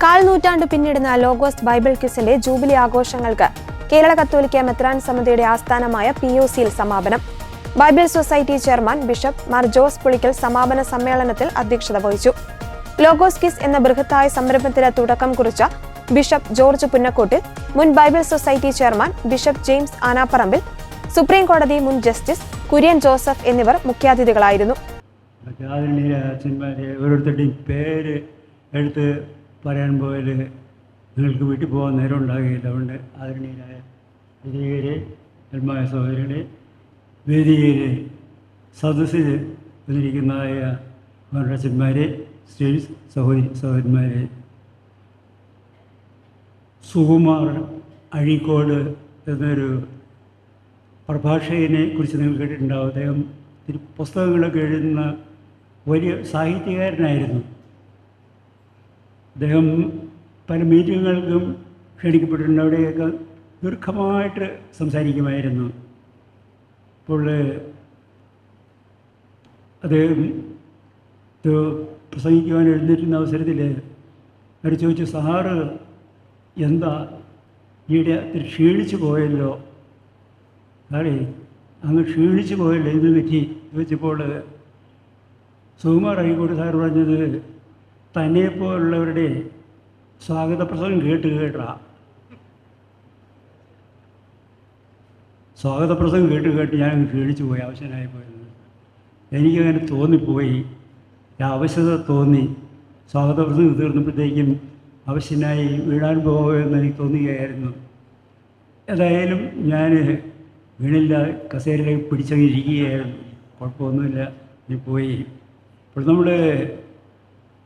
കാൽ നൂറ്റാണ്ട് പിന്നിടുന്ന ലോഗോസ് ബൈബിൾ ക്വിസിന്റെ ജൂബിലി ആഘോഷങ്ങൾക്ക് കേരള കത്തോലിക്ക മെത്രാൻ സമിതിയുടെ ആസ്ഥാനമായ POCയിൽ സമാപനം. Bible society chairman bishop Mar Jose Pulickal സമാപന സമ്മേളനത്തിൽ അധ്യക്ഷത വഹിച്ചു. ലോഗോസ് ക്വിസ് എന്ന ബൃഹത്തായ സംരംഭത്തിന് തുടക്കം കുറിച്ച ബിഷപ്പ് ജോർജ് പുന്നക്കോട്ടിൽ, മുൻ Bible society chairman bishop James Anaparambil, supreme കോടതി മുൻ ജസ്റ്റിസ് കുര്യൻ ജോസഫ് എന്നിവർ മുഖ്യാതിഥികളായിരുന്നു. ഓരോരുത്തരുടെയും പേര് എടുത്ത് പറയാൻ പോയാൽ നിങ്ങൾക്ക് വീട്ടിൽ പോകാൻ നേരം ഉണ്ടാകുകയില്ല. അതുകൊണ്ട് ആദരണീയരായ വിജയരെ, ധർമ്മമായ സഹോദരരെ, വേദിയിലെ സദസ്സിൽ വന്നിരിക്കുന്നതായ അച്ഛന്മാരെ, സ്റ്റേറ്റ്സ് സഹോദരന്മാരെ, സുകുമാർ അഴീക്കോട് എന്നൊരു പ്രഭാഷകനെ കുറിച്ച് നിങ്ങൾ കേട്ടിട്ടുണ്ടാവും. അദ്ദേഹം പുസ്തകങ്ങളൊക്കെ എഴുതുന്ന വലിയ സാഹിത്യകാരനായിരുന്നു. അദ്ദേഹം പല മീറ്റിങ്ങുകൾക്കും ക്ഷണിക്കപ്പെട്ടിട്ടുണ്ട്. അവിടെയൊക്കെ ദീർഘമായിട്ട് സംസാരിക്കുമായിരുന്നു. അപ്പോൾ അദ്ദേഹം പ്രസംഗിക്കുവാൻ എഴുന്നേറ്റുന്ന അവസരത്തിൽ അവർ ചോദിച്ചു, സാറ് എന്താ ഈയിടെ ക്ഷീണിച്ചു പോയല്ലോ, സാറേ അങ്ങ് ക്ഷീണിച്ചു പോയല്ലോ, എന്ത് പറ്റി ചോദിച്ചപ്പോൾ സുകുമാർ അഴീക്കോട് സാർ പറഞ്ഞത്, തന്നെപ്പോലുള്ളവരുടെ സ്വാഗത പ്രസംഗം കേട്ടാ സ്വാഗത പ്രസംഗം കേട്ട് ഞാൻ ക്ഷീണിച്ചു പോയി, അവശനായി പോയത്. എനിക്കങ്ങനെ തോന്നിപ്പോയി, അവശത തോന്നി. സ്വാഗത പ്രസംഗം തീർന്നപ്പോഴത്തേക്കും അവശനായി വീഴാൻ പോകുമെന്ന് എനിക്ക് തോന്നുകയായിരുന്നു. ഏതായാലും ഞാൻ വീണില്ല, കസേരയിലേക്ക് പിടിച്ചങ്ങിരിക്കുകയായിരുന്നു. കുഴപ്പമൊന്നുമില്ല, ഇനി പോയി. ഇപ്പോൾ നമ്മൾ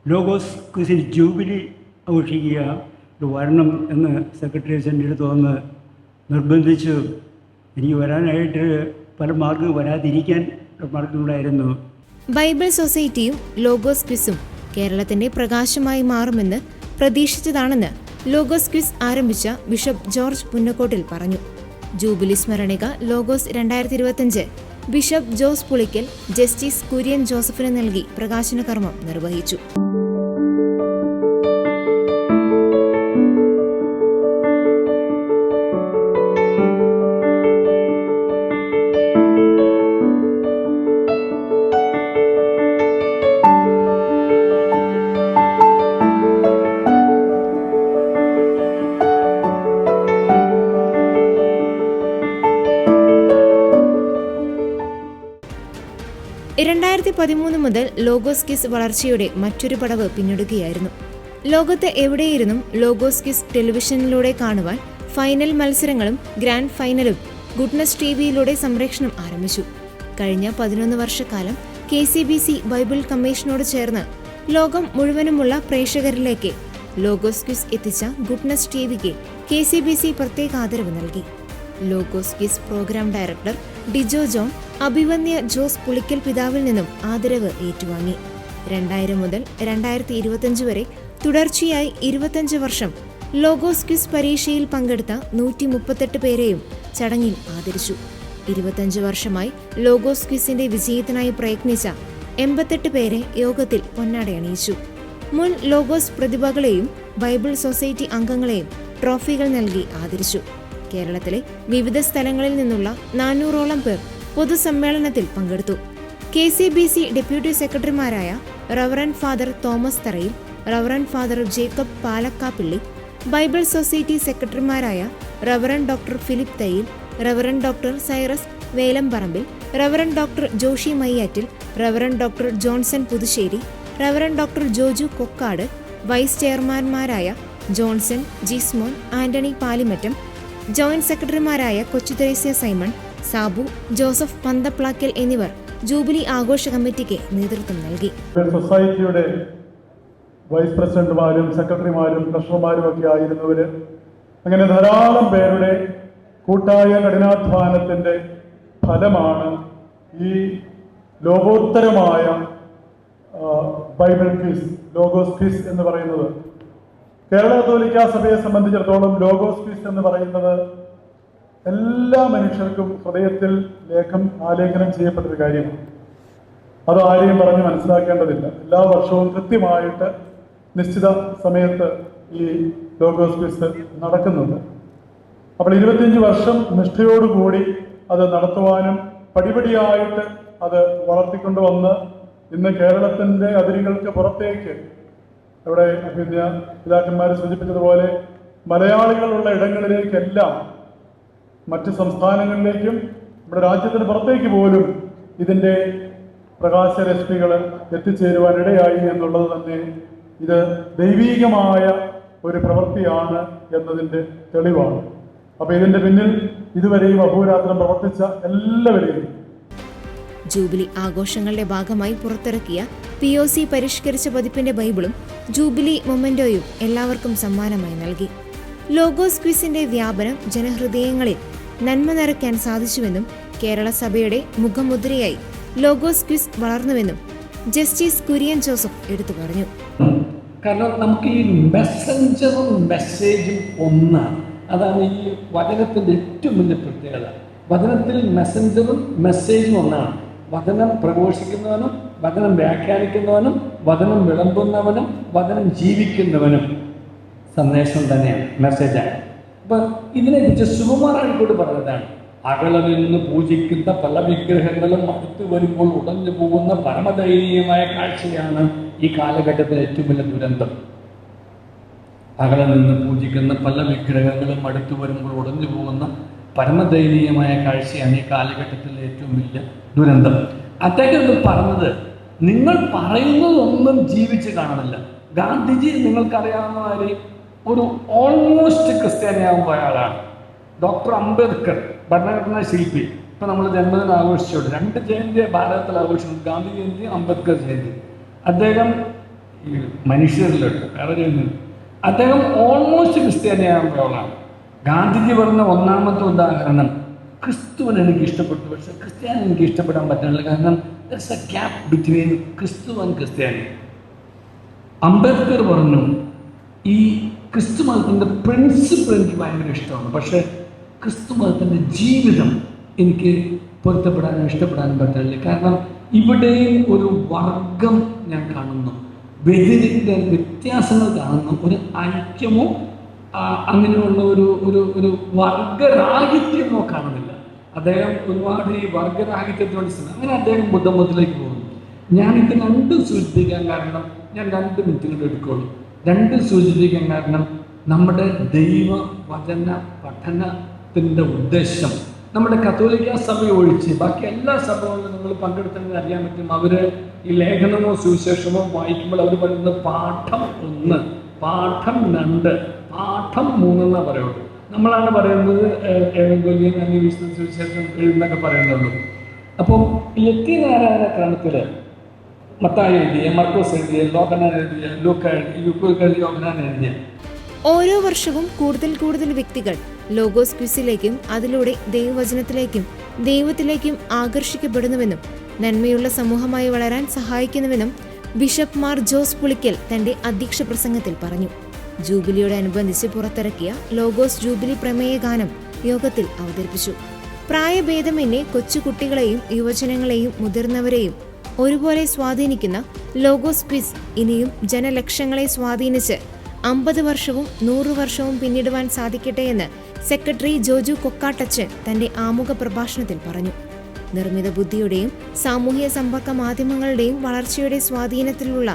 ലോഗോസ് ക്വിസിൽ ജൂബിലി ആഘോഷിക്കുക, വരണം എന്ന് സെക്രട്ടേറിയറ്റിൻ്റെ അടുത്ത് വന്ന് നിർബന്ധിച്ചു. എനിക്ക് വരാനായിട്ട് പല മാർഗ്ഗം വരാതിരിക്കാൻ മാർഗ്ഗങ്ങളുണ്ടായിരുന്നു. ബൈബിൾ സൊസൈറ്റിയും ലോഗോസ് ക്വിസും കേരളത്തിന്റെ പ്രകാശമായി മാറുമെന്ന് പ്രതീക്ഷിച്ചതാണെന്ന് ലോഗോസ് ക്വിസ് ആരംഭിച്ച ബിഷപ്പ് ജോർജ് പുന്നക്കോട്ടിൽ പറഞ്ഞു. ജൂബിലി സ്മരണിക Logos 2025 bishop Jose Pulickal justice Kurian ജോസഫിന് നൽകി പ്രകാശന കർമ്മം നിർവഹിച്ചു. മുതൽ ലോഗോസ് ക്വിസ് വളർച്ചയുടെ മറ്റൊരു പടവ് പിന്നിടുകയായിരുന്നു. ലോകത്ത് എവിടെയിരുന്നും ലോഗോസ് ക്വിസ് ടെലിവിഷനിലൂടെ കാണുവാൻ ഫൈനൽ മത്സരങ്ങളും ഗ്രാൻഡ് ഫൈനലും ഗുഡ്നസ് TVയിലൂടെ സംപ്രേഷണം ആരംഭിച്ചു. കഴിഞ്ഞ 11 വർഷക്കാലം KCBC ബൈബിൾ കമ്മീഷനോട് ചേർന്ന് ലോകം മുഴുവനുമുള്ള പ്രേക്ഷകരിലേക്ക് ലോഗോസ് ക്വിസ് എത്തിച്ച ഗുഡ്നസ് TVക്ക് KCBC പ്രത്യേക ആദരവ് നൽകി. Logos quiz program director Dijo John അഭിവന്യ ജോസ് പുളിക്കൽ പിതാവിൽ നിന്നും ആദരവ് ഏറ്റുവാങ്ങി. 2000 മുതൽ 2025 വരെ തുടർച്ചയായി 25 വർഷം ലോഗോസ് ക്വിസ് പരീക്ഷയിൽ പങ്കെടുത്ത 138 പേരെയും ചടങ്ങിൽ ആദരിച്ചു. 25 വർഷമായി ലോഗോസ് ക്വിസിന്റെ വിജയത്തിനായി പ്രയത്നിച്ച 88 പേരെ യോഗത്തിൽ പൊന്നാടയണിയിച്ചു. മുൻ ലോഗോസ് പ്രതിഭകളെയും ബൈബിൾ സൊസൈറ്റി അംഗങ്ങളെയും ട്രോഫികൾ നൽകി ആദരിച്ചു. കേരളത്തിലെ വിവിധ സ്ഥലങ്ങളിൽ നിന്നുള്ള 400ഓളം പേർ പൊതുസമ്മേളനത്തിൽ പങ്കെടുത്തു. KCBC ഡെപ്യൂട്ടി സെക്രട്ടറിമാരായ reverend father Thomas Tharayil, reverend father Jacob Palakkappilly, Bible society സെക്രട്ടറിമാരായ reverend doctor Philip Thayyil, reverend doctor Cyrus Velamparambil, reverend doctor Joshy Mayyattil, reverend doctor Johnson Puthussery, reverend doctor Joju Kokkad, vice ചെയർമാൻമാരായ ജോൺസൺ, ജിസ്മോൻ, ആന്റണി പാലിമറ്റം, ജോയിന്റ് സെക്രട്ടറിമാരായ കൊച്ചുതെരേസ്യ സൈമൺ, സാബു, ജോസഫ് പന്തപ്ലാക്കൽ എന്നിവർ ജൂബിലി ആഘോഷ കമ്മിറ്റിക്ക് നേതൃത്വം നൽകി. സൊസൈറ്റിയുടെ വൈസ് പ്രസിഡന്റുമാരും സെക്രട്ടറിമാരും ട്രഷറർമാരും ഒക്കെ ആയിരുന്നവര്, അങ്ങനെ ധാരാളം പേരുടെ കൂട്ടായ കഠിനാധ്വാനത്തിന്റെ ഫലമാണ് ഈ ലോകോത്തരമായ ബൈബിൾ ക്വിസ്, ലോഗോസ് ക്വിസ് എന്ന് പറയുന്നത്. കേരള കത്തോലിക്കാ സഭയെ സംബന്ധിച്ചിടത്തോളം ലോഗോസ് ക്വിസ് എന്ന് പറയുന്നത് എല്ലാ മനുഷ്യർക്കും ഹൃദയത്തിൽ ആലേഖനം ചെയ്യപ്പെട്ടൊരു കാര്യമാണ്. അത് ആരെയും പറഞ്ഞ് മനസ്സിലാക്കേണ്ടതില്ല. എല്ലാ വർഷവും കൃത്യമായിട്ട് നിശ്ചിത സമയത്ത് ഈ ലോഗോസ് ക്വിസ് നടക്കുന്നുണ്ട്. അപ്പോൾ 25 വർഷം നിഷ്ഠയോടുകൂടി അത് നടത്തുവാനും പടിപടിയായിട്ട് അത് വളർത്തിക്കൊണ്ടുവന്ന് ഇന്ന് കേരളത്തിൻ്റെ അതിരുകൾക്ക് പുറത്തേക്ക്, ഇവിടെ പിന്നെ പിതാക്കന്മാർ സൂചിപ്പിച്ചതുപോലെ മലയാളികളുള്ള ഇടങ്ങളിലേക്കെല്ലാം, മറ്റ് സംസ്ഥാനങ്ങളിലേക്കും നമ്മുടെ രാജ്യത്തിന് പുറത്തേക്ക് പോലും ഇതിൻ്റെ പ്രകാശരശ്മികൾ എത്തിച്ചേരുവാനിടയായി എന്നുള്ളത് തന്നെ ഇത് ദൈവീകമായ ഒരു പ്രവൃത്തിയാണ് എന്നതിൻ്റെ തെളിവാണ്. അപ്പോൾ ഇതിൻ്റെ പിന്നിൽ ഇതുവരെയും അഹോരാത്രം പ്രവർത്തിച്ച എല്ലാവരെയും ജൂബിലി ആഘോഷങ്ങളുടെ ഭാഗമായി പുറത്തിറക്കിയ POC പരിഷ്കരിച്ച പതിപ്പിന്റെ ബൈബിളും ജൂബിലി മൊമെന്റോയും എല്ലാവർക്കും സമ്മാനമായി നൽകി. ലോഗോസ് ക്വിസിന്റെ വ്യാപനം ജനഹൃദയങ്ങളിൽ നന്മ നിറയ്ക്കാൻ സാധിച്ചുവെന്നും കേരള സഭയുടെ മുഖമുദ്രയായി ലോഗോസ് ക്വിസ് വളർന്നുവെന്നും ജസ്റ്റിസ് കുര്യൻ ജോസഫ് എടുത്തു പറഞ്ഞു. കാരണം നമുക്ക് ഈ മെസ്സഞ്ചറും മെസ്സേജും ഒന്നാണ്. അതാണ് ഈ വചനത്തിൻ്റെ ഏറ്റവും വലിയ പ്രത്യേകത. വചനത്തിൽ മെസ്സഞ്ചറും മെസ്സേജും ഒന്നാണ്. വചനം പ്രഘോഷിക്കുന്നവനും വചനം വ്യാഖ്യാനിക്കുന്നവനും വചനം വിളമ്പുന്നവനും വചനം ജീവിക്കുന്നവനും സന്ദേശം തന്നെയാണ്, മെസ്സേജാണ്. അപ്പം ഇതിനെക്കുറിച്ച് സുകുമാരനോട് പറഞ്ഞതാണ്, അകലെ നിന്ന് പൂജിക്കുന്ന പല വിഗ്രഹങ്ങളും അടുത്തു വരുമ്പോൾ ഉടഞ്ഞു പോകുന്ന പരമദയനീയമായ കാഴ്ചയാണ് ഈ കാലഘട്ടത്തിലെ ഏറ്റവും വലിയ ദുരന്തം. അകലെ നിന്ന് പൂജിക്കുന്ന പല വിഗ്രഹങ്ങളും അടുത്തു വരുമ്പോൾ ഉടഞ്ഞു പോകുന്ന പരമദയനീയമായ കാഴ്ചയാണ് ഈ കാലഘട്ടത്തിലെ ഏറ്റവും വലിയ ദുരന്തം. അദ്ദേഹം പറഞ്ഞത്, നിങ്ങൾ പറയുന്നതൊന്നും ജീവിച്ച് കാണുന്നില്ല. ഗാന്ധിജി നിങ്ങൾക്കറിയാവുന്ന മാതിരി ഒരു ഓൾമോസ്റ്റ് ക്രിസ്ത്യാനിയാകും പോയ ആളാണ്. ഡോക്ടർ അംബേദ്കർ, ഭരണഘടനാ ശില്പി, ഇപ്പം നമ്മൾ ജന്മദിനം ആഘോഷിച്ചോളൂ. 2 ജയന്തി ഭാരതത്തിൽ ആഘോഷിച്ചു, ഗാന്ധി ജയന്തി, അംബേദ്കർ ജയന്തി. അദ്ദേഹം ഈ മനുഷ്യരിലുണ്ട്, വേറെ അദ്ദേഹം ഓൾമോസ്റ്റ് ക്രിസ്ത്യാനിയാകും പോയ ആളാണ്. ഗാന്ധിജി പറഞ്ഞ ഒന്നാമത്തെ ഉദാഹരണം, ക്രിസ്തുവിനെ എനിക്ക് ഇഷ്ടപ്പെട്ടു, പക്ഷെ ക്രിസ്ത്യാനി എനിക്ക് ഇഷ്ടപ്പെടാൻ പറ്റുന്നില്ല. കാരണം ദർസ് എ ഗ്യാപ്പ് ബിറ്റ്വീൻ ക്രിസ്തു ആൻഡ് ക്രിസ്ത്യാനി. അംബേദ്കർ പറഞ്ഞു, ഈ ക്രിസ്തു മതത്തിൻ്റെ പ്രിൻസിപ്പിൾ എനിക്ക് ഭയങ്കര ഇഷ്ടമാണ്, പക്ഷേ ക്രിസ്തു മതത്തിൻ്റെ ജീവിതം എനിക്ക് പൊരുത്തപ്പെടാനും ഇഷ്ടപ്പെടാനും പറ്റില്ല. കാരണം ഇവിടെയും ഒരു വർഗം ഞാൻ കാണുന്നു, വ്യത്യാസങ്ങൾ കാണുന്നു, ഒരു ഐക്യമോ അങ്ങനെയുള്ള ഒരു വർഗരാഹിത്യമോ കാണുന്നില്ല. അദ്ദേഹം ഒരുപാട് ഈ വർഗരാഹിത്യത്തോട് അങ്ങനെ അദ്ദേഹം ബുദ്ധമതത്തിലേക്ക് പോകുന്നു. ഞാനിത് 2 സൂചിപ്പിക്കാൻ കാരണം, ഞാൻ 2 മിനിറ്റ് കൊണ്ട് എടുക്കുള്ളൂ. 2 സൂചിപ്പിക്കാൻ കാരണം, നമ്മുടെ ദൈവവചന പഠനത്തിൻ്റെ ഉദ്ദേശം നമ്മുടെ കത്തോലിക്ക സഭ ഒഴിച്ച് ബാക്കി എല്ലാ സഭകളിലും നിങ്ങൾ പങ്കെടുത്തെന്ന് അറിയാൻ പറ്റും. അവർ ഈ ലേഖനമോ സുവിശേഷമോ വായിക്കുമ്പോൾ അവർ പറയുന്നത് പാഠം 1, പാഠം 2, പാഠം 3 എന്നാ പറയുള്ളൂ. നമ്മളാണ് പറയുന്നത് വിശുദ്ധ സുവിശേഷം എഴുന്നൊക്കെ പറയുന്നുള്ളൂ. അപ്പം ലത്തീൻ ആരാധന ക്രമത്തിൽ മത്തായി എഴുതിയ, മർക്കോസ് എഴുതിയ, യോഹന്നാൻ എഴുതിയ, ലൂക്ക എഴുതിയ, യോഹന്നാൻ എഴുതിയ ഓരോ വർഷവും കൂടുതൽ വ്യക്തികൾ ലോഗോസ് ക്വിസിലേക്കും അതിലൂടെ ദൈവവചനത്തിലേക്കും ദൈവത്തിലേക്കും ആകർഷിക്കപ്പെടുന്നുവെന്നും നന്മയുള്ള സമൂഹമായി വളരാൻ സഹായിക്കുന്നുവെന്നും ബിഷപ്പ് മാർ ജോസ് പുളിക്കൽ തന്റെ അധ്യക്ഷ പ്രസംഗത്തിൽ പറഞ്ഞു. ജൂബിലിയോടനുബന്ധിച്ച് പുറത്തിറക്കിയ ലോഗോസ് ജൂബിലി പ്രമേയ ഗാനം യോഗത്തിൽ അവതരിപ്പിച്ചു. പ്രായഭേദമന്യേ കൊച്ചുകുട്ടികളെയും യുവജനങ്ങളെയും മുതിർന്നവരെയും ഒരുപോലെ സ്വാധീനിക്കുന്ന ലോഗോസ് ക്വിസ് ഇനിയും ജനലക്ഷങ്ങളെ സ്വാധീനിച്ച് 50 വർഷവും 100 വർഷവും പിന്നിടുവാൻ സാധിക്കട്ടെയെന്ന് സെക്രട്ടറി ജോജു കൊക്കാട്ടച്ചൻ തന്റെ ആമുഖ പ്രഭാഷണത്തിൽ പറഞ്ഞു. നിർമ്മിത ബുദ്ധിയുടെയും സാമൂഹ്യ സമ്പർക്ക മാധ്യമങ്ങളുടെയും വളർച്ചയുടെ സ്വാധീനത്തിലുള്ള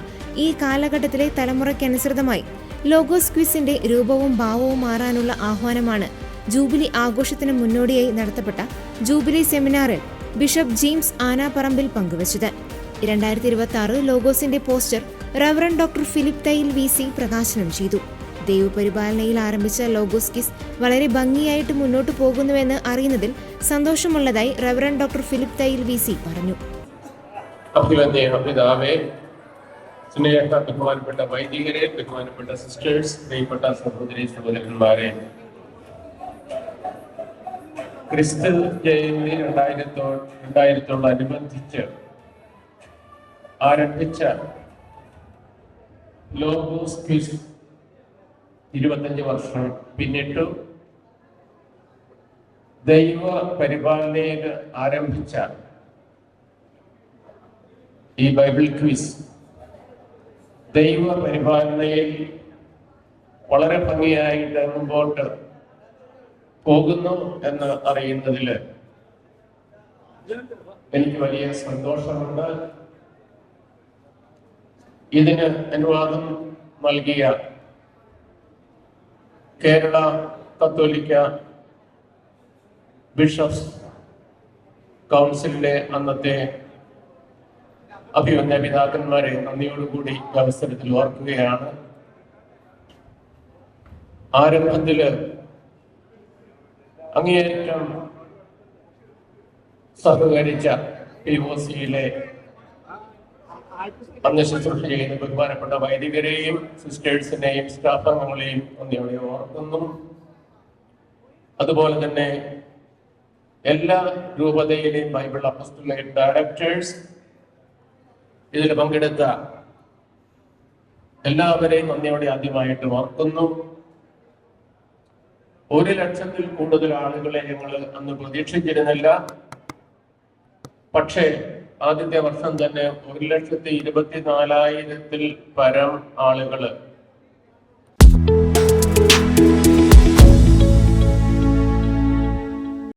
ഈ കാലഘട്ടത്തിലെ തലമുറയ്ക്കനുസൃതമായി ലോഗോസ് ക്വിസിന്റെ രൂപവും ഭാവവും മാറാനുള്ള ആഹ്വാനമാണ് ജൂബിലി ആഘോഷത്തിന് മുന്നോടിയായി നടത്തപ്പെട്ട ജൂബിലി സെമിനാറിൽ ബിഷപ്പ് ജെയിംസ് ആനാപ്പറമ്പിൽ പങ്കുവച്ചത്. 2026 ലോഗോസിന്റെ poster reverend doctor Philip Thayyil VC പ്രകാശനം ചെയ്തു. ദൈവപരിപാലനയിൽ ആരംഭിച്ച ലോഗോസ് ക്വിസ് വളരെ ഭംഗിയായിട്ട് മുന്നോട്ട് പോകുന്നുവെന്ന് അറിയുന്നതിൽ സന്തോഷമുള്ളതായി reverend doctor Philip Thayyil VC പറഞ്ഞു. ബഹുമാനപ്പെട്ട വൈദികരെ, ബഹുമാനപ്പെട്ട സിസ്റ്റേഴ്സ്, പ്രിയപ്പെട്ട സഹോദരി സഹോദരന്മാരെ, ക്രിസ്തു ജയന്തി 2000-ഓടനുബന്ധിച്ച് ആരംഭിച്ച ലോഗോസ് ക്വിസ് 25 വർഷം പിന്നിട്ടു. ദൈവ പരിപാലനയിൽ ആരംഭിച്ച ഈ ബൈബിൾ ക്വിസ് ദൈവ പരിപാലനയിൽ വളരെ ഭംഗിയായിട്ട് മുമ്പോട്ട് പോകുന്നു എന്ന് അറിയുന്നതിൽ എനിക്ക് വലിയ സന്തോഷമുണ്ട്. ഇതിന് അനുവാദം നൽകിയ കേരള കത്തോലിക്ക ബിഷപ്സ് കൗൺസിലിലെ അന്നത്തെ അഭിമന്യ പിതാക്കന്മാരെ നന്ദിയോടുകൂടി ഈ അവസരത്തിൽ ഓർക്കുകയാണ്. ആരംഭത്തില് അങ്ങേയറ്റം സഹകരിച്ച POCയിലെ അന്ന് ശുശ്രൂഷ ചെയ്യുന്ന ബഹുമാനപ്പെട്ട വൈദികരെയും സിസ്റ്റേഴ്സിനെയും സ്റ്റാഫ് അംഗങ്ങളെയും നന്ദിയോടെ ഓർക്കുന്നു. അതുപോലെ തന്നെ എല്ലാ രൂപതയിലെയും ബൈബിൾ അപ്പോസ്തലിക് ഡയറക്ടേഴ്സ്, ഇതിൽ പങ്കെടുത്ത എല്ലാവരെയും നന്ദിയോടെ ആദ്യമായിട്ട് ഓർക്കുന്നു. 1,00,000-ൽ കൂടുതൽ ആളുകളെ ഞങ്ങൾ അന്ന് പ്രതീക്ഷിച്ചിരുന്നില്ല. പക്ഷേ ആദ്യത്തെ വർഷം തന്നെ 1,24,000-ൽ പരം ആളുകൾ